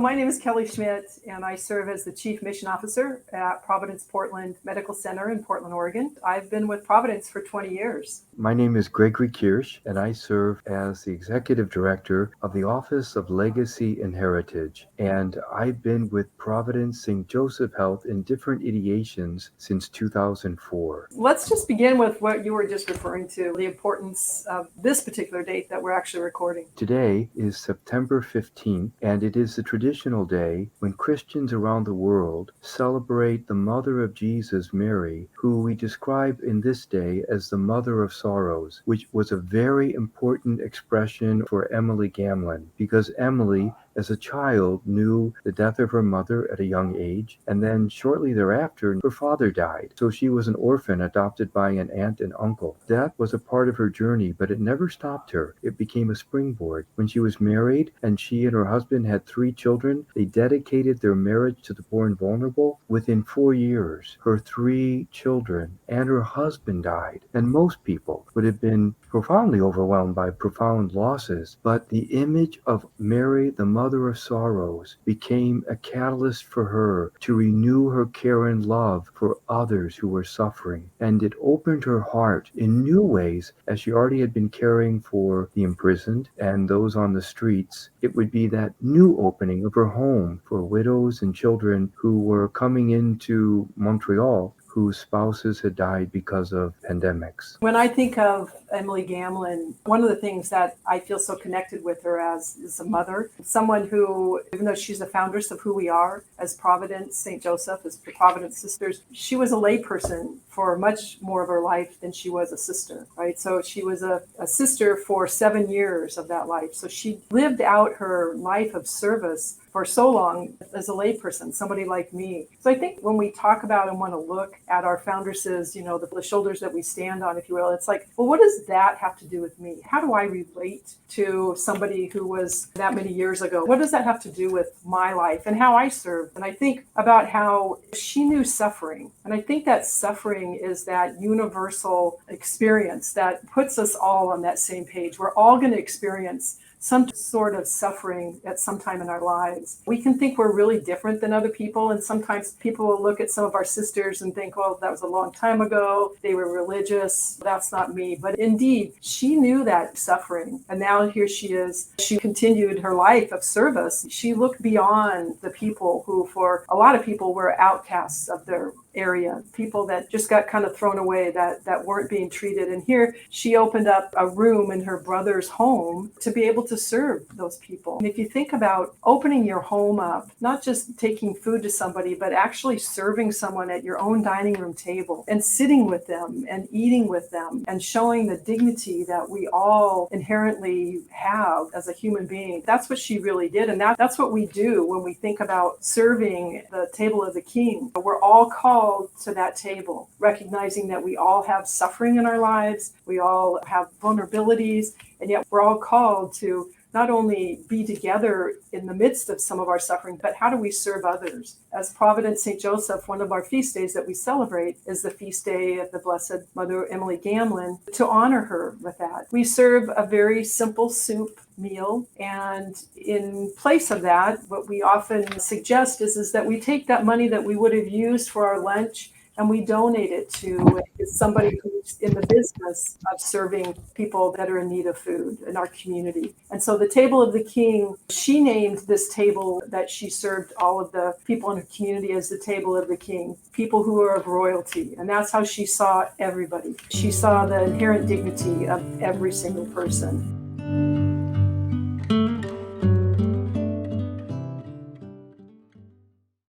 My name is Kelly Schmidt, and I serve as the Chief Mission Officer at Providence Portland Medical Center in Portland, Oregon. I've been with Providence for 20 years. My name is Gregory Kirsch, and I serve as the Executive Director of the Office of Legacy and Heritage. And I've been with Providence St. Joseph Health in different ideations since 2004. Let's just begin with what you were just referring to, the importance of this particular date that we're actually recording. Today is September 15th, and it is the traditional day when Christians around the world celebrate the Mother of Jesus, Mary, who we describe in this day as the Mother of Sorrows, which was a very important expression for Emilie Gamelin, because Emilie, as a child, knew the death of her mother at a young age, and then shortly thereafter, her father died. So she was an orphan adopted by an aunt and uncle. Death was a part of her journey, but it never stopped her. It became a springboard. When she was married and she and her husband had 3 children, they dedicated their marriage to the poor and vulnerable. Within 4 years, her 3 children and her husband died. And most people would have been profoundly overwhelmed by profound losses. But the image of Mary, the Mother of Sorrows, became a catalyst for her to renew her care and love for others who were suffering. And it opened her heart in new ways, as she already had been caring for the imprisoned and those on the streets. It would be that new opening of her home for widows and children who were coming into Montreal whose spouses had died because of pandemics. When I think of Emilie Gamelin, one of the things that I feel so connected with her as is a mother, someone who, even though she's the foundress of who we are as Providence, St. Joseph, as the Providence Sisters, she was a layperson for much more of her life than she was a sister, right? So she was a sister for 7 years of that life. So she lived out her life of service for so long as a layperson, somebody like me. So I think when we talk about and want to look at our foundresses, the shoulders that we stand on, if you will, it's like, well, what does that have to do with me? How do I relate to somebody who was that many years ago? What does that have to do with my life and how I served? And I think about how she knew suffering. And I think that suffering is that universal experience that puts us all on that same page. We're all going to experience some sort of suffering at some time in our lives. We can think we're really different than other people, and sometimes people will look at some of our sisters and think, well, that was a long time ago. They were religious. That's not me. But indeed, she knew that suffering. And now here she is. She continued her life of service. She looked beyond the people who, for a lot of people, were outcasts of their area, people that just got kind of thrown away, that weren't being treated. And here she opened up a room in her brother's home to be able to serve those people. And if you think about opening your home up, not just taking food to somebody, but actually serving someone at your own dining room table and sitting with them and eating with them and showing the dignity that we all inherently have as a human being, that's what she really did. And that's what we do when we think about serving the table of the King. We're all called to that table, recognizing that we all have suffering in our lives, we all have vulnerabilities, and yet we're all called to not only be together in the midst of some of our suffering, but how do we serve others? As Providence St. Joseph, one of our feast days that we celebrate is the feast day of the Blessed Mother Emilie Gamelin, to honor her with that. We serve a very simple soup meal, and in place of that, what we often suggest is that we take that money that we would have used for our lunch and we donate it to somebody who's in the business of serving people that are in need of food in our community. And so the Table of the King, she named this table that she served all of the people in her community as the Table of the King, people who are of royalty. And that's how she saw everybody. She saw the inherent dignity of every single person.